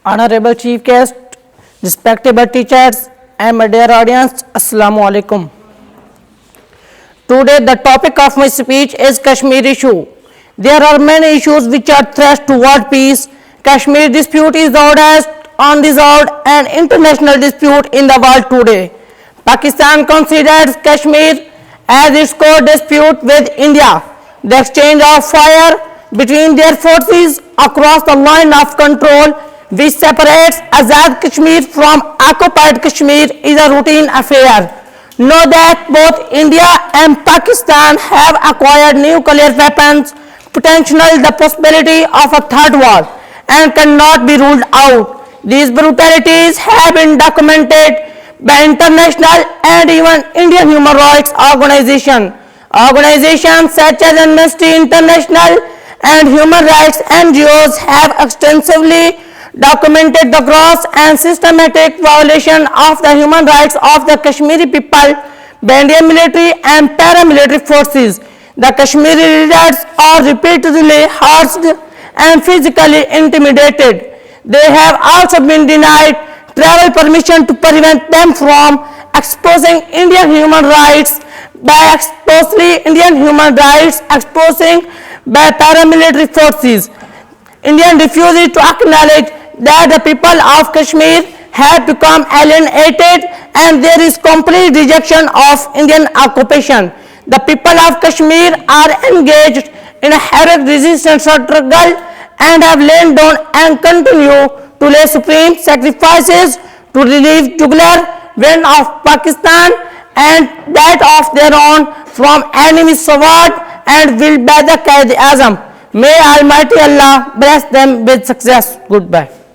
Honorable Chief Guest, respectable teachers, and my dear audience, Assalamu alaikum. Today, the topic of my speech is Kashmir issue. There are many issues which are threats to world peace. Kashmir dispute is the oldest, unresolved, and international dispute in the world today. Pakistan considers Kashmir as its core dispute with India. The exchange of fire between their forces across the line of control which separates Azad Kashmir from occupied Kashmir is a routine affair. Know that both India and Pakistan have acquired nuclear weapons, potentially the possibility of a third war, and cannot be ruled out. These brutalities have been documented by international and even Indian human rights organizations. Organizations such as Amnesty International and human rights NGOs have extensively documented the gross and systematic violation of the human rights of the Kashmiri people by Indian military and paramilitary forces. The Kashmiri leaders are repeatedly harassed and physically intimidated. They have also been denied travel permission to prevent them from exposing Indian human rights by exposing by paramilitary forces. India refuses to acknowledge that the people of Kashmir have become alienated and there is complete rejection of Indian occupation. The people of Kashmir are engaged in a heroic resistance struggle and have lain down and continue to lay supreme sacrifices to relieve jugular vein of Pakistan and that of their own from enemy sword and willed by the Qaid-e-Azam. May Almighty Allah bless them with success. Goodbye.